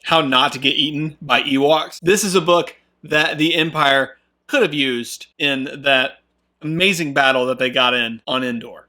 How Not to Get Eaten by Ewoks. This is a book that the Empire could have used in that amazing battle that they got in on Endor.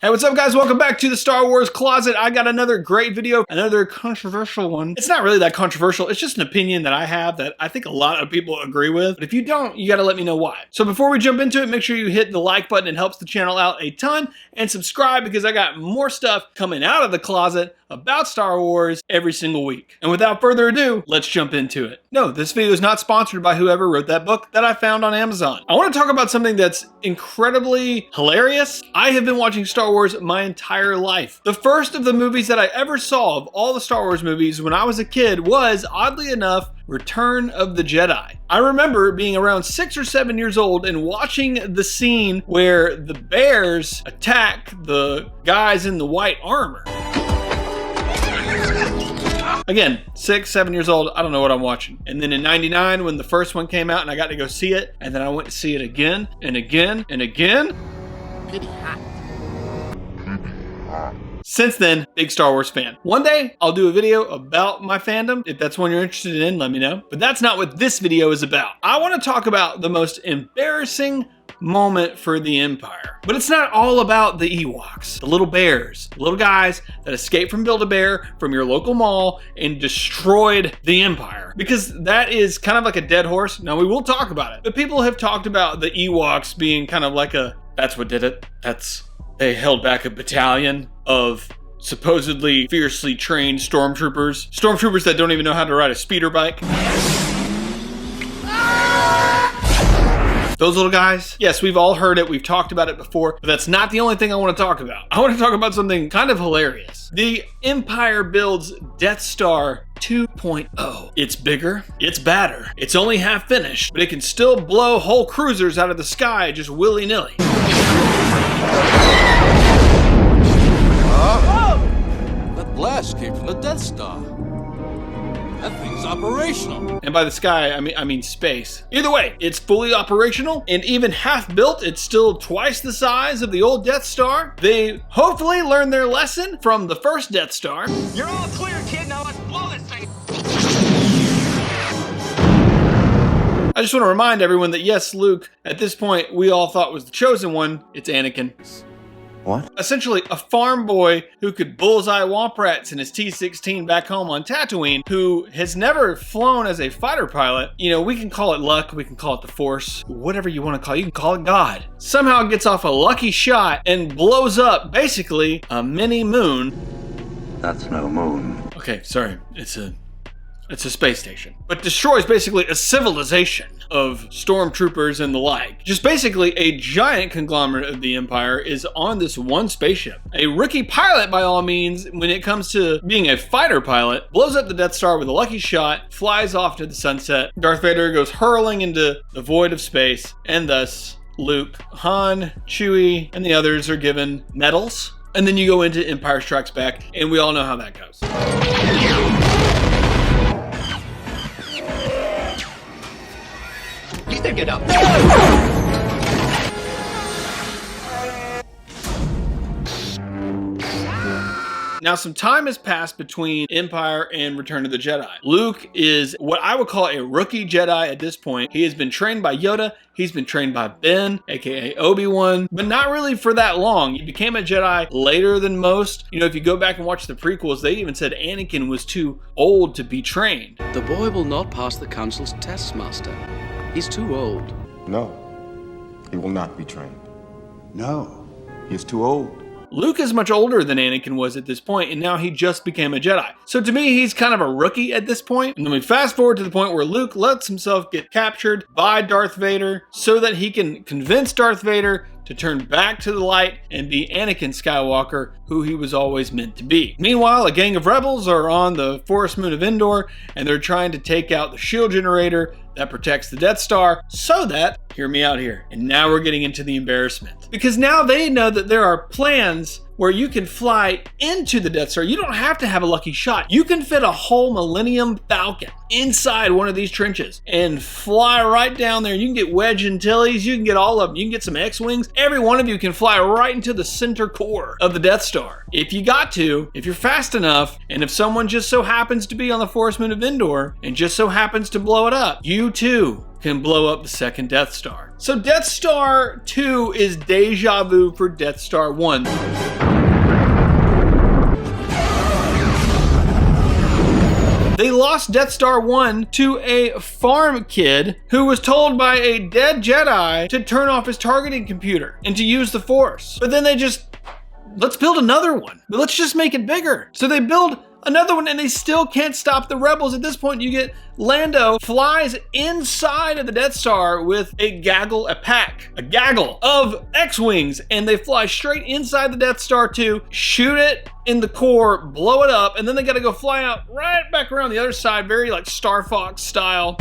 Hey, what's up guys? Welcome back to the Star Wars Closet. I got another great video, another controversial one. It's not really that controversial. It's just an opinion that I have that I think a lot of people agree with. But if you don't, you gotta let me know why. So before we jump into it, make sure you hit the like button. It helps the channel out a ton. And subscribe because I got more stuff coming out of the closet about Star Wars every single week. And without further ado, let's jump into it. No, this video is not sponsored by whoever wrote that book that I found on Amazon. I want to talk about something that's incredibly hilarious. I have been watching Star Wars my entire life. The first of the movies that I ever saw of all the Star Wars movies when I was a kid was, oddly enough, Return of the Jedi. I remember being around 6 or 7 years old and watching the scene where the bears attack the guys in the white armor. Again, 6, 7 years old, I don't know what I'm watching. And then in '99, when the first one came out and I got to go see it, and then I went to see it again and again and again. Pretty hot. Since then, big Star Wars fan. One day, I'll do a video about my fandom. If that's one you're interested in, let me know. But that's not what this video is about. I want to talk about the most embarrassing moment for the Empire. But it's not all about the Ewoks, the little bears, the little guys that escaped from Build-A-Bear from your local mall and destroyed the Empire. Because that is kind of like a dead horse. Now, we will talk about it. But people have talked about the Ewoks being kind of like that's what did it. They held back a battalion of supposedly fiercely trained stormtroopers. Stormtroopers that don't even know how to ride a speeder bike. Those little guys, yes, we've all heard it, we've talked about it before, but that's not the only thing I want to talk about. I want to talk about something kind of hilarious. The Empire builds Death Star 2.0. It's bigger, it's badder, it's only half finished, but it can still blow whole cruisers out of the sky just willy-nilly. That blast came from the Death Star. That thing's operational. And by the sky, I mean space. Either way, it's fully operational, and even half built, it's still twice the size of the old Death Star. They hopefully learned their lesson from the first Death Star. You're all clear, kid. Now let's blow this thing. I just want to remind everyone that yes, Luke, at this point, we all thought was the chosen one. It's Anakin. What? Essentially, a farm boy who could bullseye womp rats in his T-16 back home on Tatooine, who has never flown as a fighter pilot. You know, we can call it luck, we can call it the Force, whatever you want to call it, you can call it God. Somehow gets off a lucky shot and blows up, basically, a mini moon. That's no moon. Okay, sorry, it's a space station. But destroys basically a civilization of stormtroopers and the like. Just basically a giant conglomerate of the Empire is on this one spaceship. A rookie pilot, by all means, when it comes to being a fighter pilot, blows up the Death Star with a lucky shot, flies off to the sunset. Darth Vader goes hurling into the void of space, and thus Luke, Han, Chewie, and the others are given medals. And then you go into Empire Strikes Back, and we all know how that goes. Get up. Now, some time has passed between Empire and Return of the Jedi. Luke is what I would call a rookie Jedi at this point. He has been trained by Yoda. He's been trained by Ben, aka Obi-Wan, but not really for that long. He became a Jedi later than most. You know, if you go back and watch the prequels, they even said Anakin was too old to be trained. The boy will not pass the Council's tests, Master. He's too old. No, he will not be trained. No. He is too old. Luke is much older than Anakin was at this point, and now he just became a Jedi. So to me, he's kind of a rookie at this point. And then we fast forward to the point where Luke lets himself get captured by Darth Vader so that he can convince Darth Vader to turn back to the light and be Anakin Skywalker, who he was always meant to be. Meanwhile, a gang of rebels are on the forest moon of Endor, and they're trying to take out the shield generator that protects the Death Star so that, hear me out here, and now we're getting into the embarrassment. Because now they know that there are plans where you can fly into the Death Star. You don't have to have a lucky shot. You can fit a whole Millennium Falcon inside one of these trenches and fly right down there. You can get Wedge Antilles, you can get all of them. You can get some X-Wings. Every one of you can fly right into the center core of the Death Star. If you got to, if you're fast enough, and if someone just so happens to be on the Force Moon of Endor and just so happens to blow it up, you too can blow up the second Death Star. So Death Star 2 is deja vu for Death Star 1. They lost Death Star 1 to a farm kid who was told by a dead Jedi to turn off his targeting computer and to use the Force. But then they just, let's build another one, but let's just make it bigger. So they build another one and they still can't stop the rebels. At this point, you get Lando flies inside of the Death Star with a gaggle of X-Wings, and they fly straight inside the Death Star 2, shoot it in the core, blow it up, and then they gotta go fly out right back around the other side, very like Star Fox style.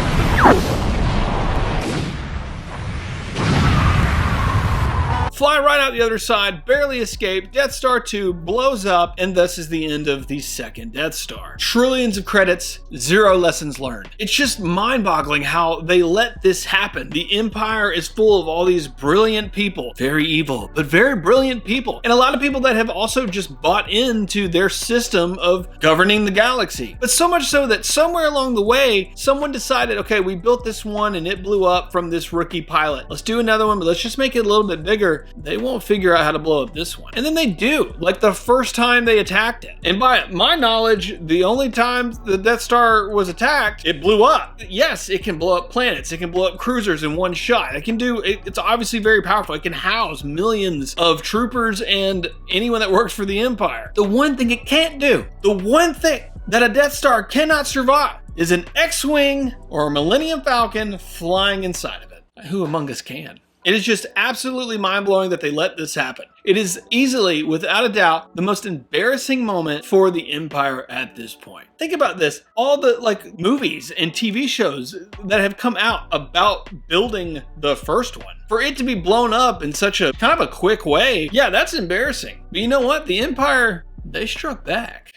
Fly right out the other side, barely escape, Death Star 2 blows up, and thus is the end of the second Death Star. Trillions of credits, 0 lessons learned. It's just mind-boggling how they let this happen. The Empire is full of all these brilliant people, very evil, but very brilliant people, and a lot of people that have also just bought into their system of governing the galaxy. But so much so that somewhere along the way, someone decided, okay, we built this one and it blew up from this rookie pilot. Let's do another one, but let's just make it a little bit bigger. They won't figure out how to blow up this one. And then they do, like the first time they attacked it. And by my knowledge, the only time the Death Star was attacked, it blew up. Yes, it can blow up planets. It can blow up cruisers in one shot. It's obviously very powerful. It can house millions of troopers and anyone that works for the Empire. The one thing it can't do, the one thing that a Death Star cannot survive, is an X-Wing or a Millennium Falcon flying inside of it. Who among us can? It is just absolutely mind-blowing that they let this happen. It is easily, without a doubt, the most embarrassing moment for the Empire at this point. Think about this. All the movies and TV shows that have come out about building the first one, for it to be blown up in such a kind of a quick way, yeah, that's embarrassing. But you know what? The Empire, they struck back.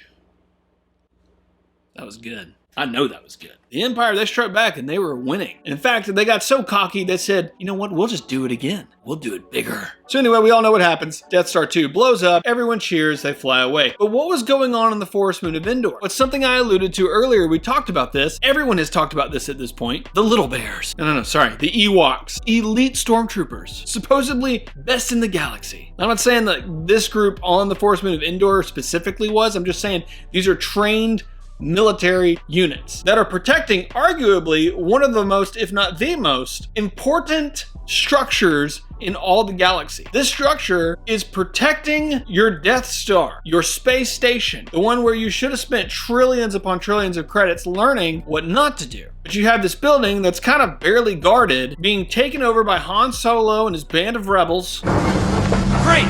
That was good. I know that was good. The Empire, they struck back and they were winning. In fact, they got so cocky, they said, you know what, we'll just do it again. We'll do it bigger. So anyway, we all know what happens. Death Star 2 blows up, everyone cheers, they fly away. But what was going on in the Forest Moon of Endor? It's something I alluded to earlier. We talked about this. Everyone has talked about this at this point. The little bears. No, sorry. The Ewoks. Elite stormtroopers. Supposedly best in the galaxy. I'm not saying that this group on the Forest Moon of Endor specifically was. I'm just saying these are trained military units that are protecting arguably one of the most, if not the most, important structures in all the galaxy. This structure is protecting your Death Star, your space station, the one where you should have spent trillions upon trillions of credits learning what not to do. But you have this building that's kind of barely guarded, being taken over by Han Solo and his band of rebels. Great!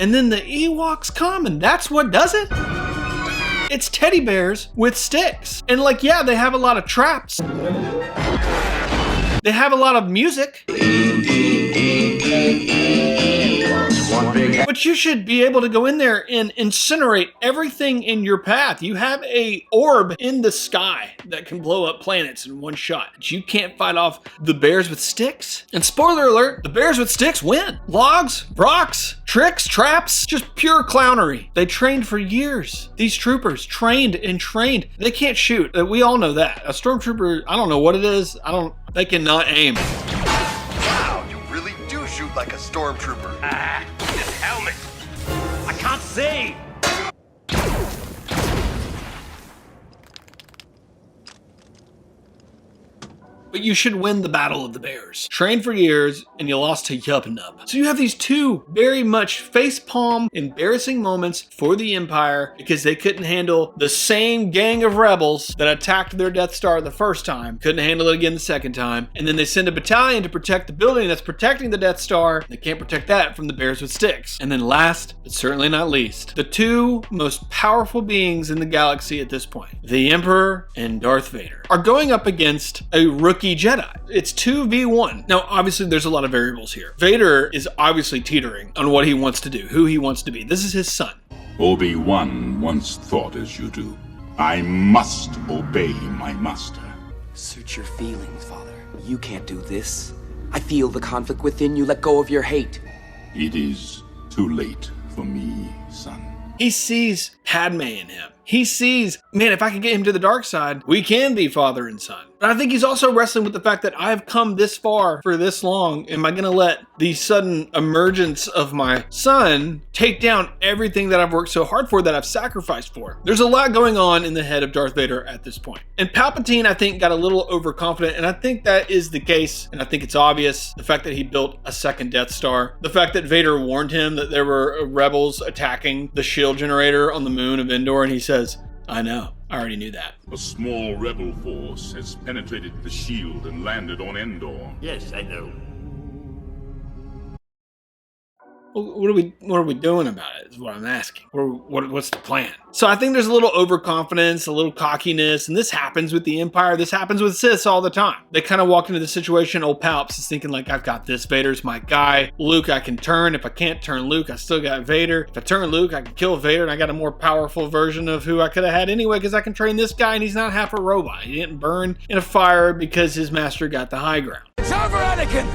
And then the Ewoks come, and that's what does it? It's teddy bears with sticks. And yeah, they have a lot of traps. They have a lot of music. But you should be able to go in there and incinerate everything in your path. You have a orb in the sky that can blow up planets in one shot. But you can't fight off the bears with sticks. And spoiler alert, the bears with sticks win. Logs, rocks, tricks, traps, just pure clownery. They trained for years. These troopers trained and trained. They can't shoot. We all know that. A stormtrooper, I don't know what it is. They cannot aim. Wow, you really do shoot like a stormtrooper. This helmet. I can't see. but you should win the Battle of the Bears. Trained for years, and you lost to Yub Nub. So you have these two very much facepalm, embarrassing moments for the Empire because they couldn't handle the same gang of rebels that attacked their Death Star the first time, couldn't handle it again the second time, and then they send a battalion to protect the building that's protecting the Death Star. They can't protect that from the bears with sticks. And then last, but certainly not least, the two most powerful beings in the galaxy at this point, the Emperor and Darth Vader, are going up against a rookie Jedi. It's 2v1. Now, obviously, there's a lot of variables here. Vader is obviously teetering on what he wants to do, who he wants to be. This is his son. Obi-Wan once thought as you do. I must obey my master. Suit your feelings, Father. You can't do this. I feel the conflict within you. Let go of your hate. It is too late for me, son. He sees Padme in him. He sees, man, if I can get him to the dark side, we can be father and son. But I think he's also wrestling with the fact that I've come this far for this long. Am I going to let the sudden emergence of my son take down everything that I've worked so hard for, that I've sacrificed for? There's a lot going on in the head of Darth Vader at this point. And Palpatine, I think, got a little overconfident, and I think that is the case, and I think it's obvious. The fact that he built a second Death Star, the fact that Vader warned him that there were rebels attacking the shield generator on the moon of Endor, and he says, I know. I already knew that. A small rebel force has penetrated the shield and landed on Endor. Yes, I know. What are we doing about it is what I'm asking. What's the plan? So I think there's a little overconfidence, a little cockiness, and this happens with the Empire. This happens with Siths all the time. They kind of walk into the situation, old Palps is thinking like, I've got this, Vader's my guy. Luke, I can turn. If I can't turn Luke, I still got Vader. If I turn Luke, I can kill Vader, and I got a more powerful version of who I could have had anyway, because I can train this guy, and he's not half a robot. He didn't burn in a fire because his master got the high ground. It's over, Anakin!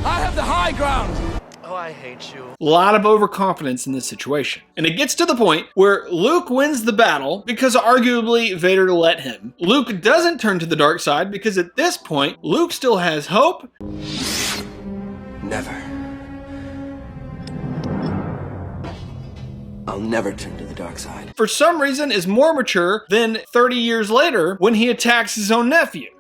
I have the high ground! Oh, I hate you. A lot of overconfidence in this situation. And it gets to the point where Luke wins the battle because arguably Vader let him. Luke doesn't turn to the dark side because at this point, Luke still has hope. Never. I'll never turn to the dark side. For some reason is more mature than 30 years later when he attacks his own nephew.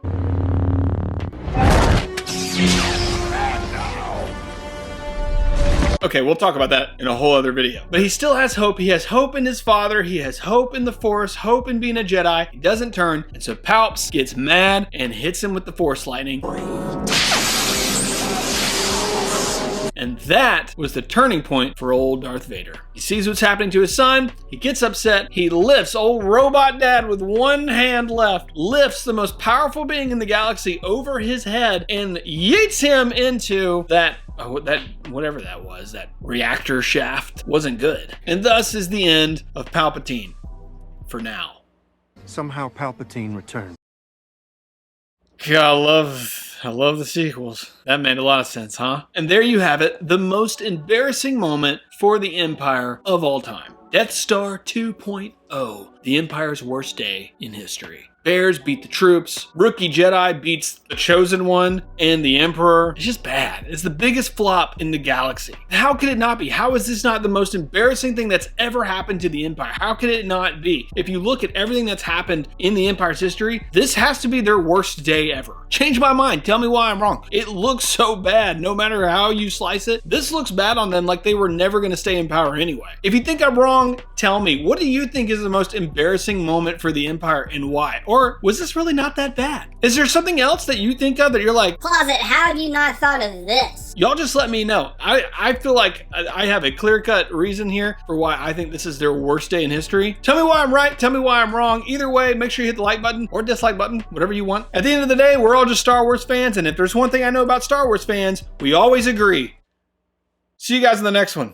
Okay, we'll talk about that in a whole other video. But he still has hope. He has hope in his father. He has hope in the Force, hope in being a Jedi. He doesn't turn. And so Palps gets mad and hits him with the Force lightning. And that was the turning point for old Darth Vader. He sees what's happening to his son. He gets upset. He lifts old robot dad with one hand left, lifts the most powerful being in the galaxy over his head and yeets him into that whatever that was, that reactor shaft. Wasn't good. And thus is the end of Palpatine. For now. Somehow Palpatine returned. God, I love the sequels. That made a lot of sense, huh? And there you have it, the most embarrassing moment for the Empire of all time. Death Star 2.0, the Empire's worst day in history. Bears beat the troops, rookie Jedi beats the Chosen One and the Emperor. It's just bad. It's the biggest flop in the galaxy. How could it not be? How is this not the most embarrassing thing that's ever happened to the Empire? How could it not be? If you look at everything that's happened in the Empire's history, this has to be their worst day ever. Change my mind. Tell me why I'm wrong. It looks so bad, no matter how you slice it. This looks bad on them, like they were never going to stay in power anyway. If you think I'm wrong, tell me. What do you think is the most embarrassing moment for the Empire and why? Or was this really not that bad? Is there something else that you think of that you're like, Closet, how have you not thought of this? Y'all just let me know. I feel like I have a clear-cut reason here for why I think this is their worst day in history. Tell me why I'm right. Tell me why I'm wrong. Either way, make sure you hit the like button or dislike button, whatever you want. At the end of the day, we're all just Star Wars fans, and if there's one thing I know about Star Wars fans, we always agree. See you guys in the next one.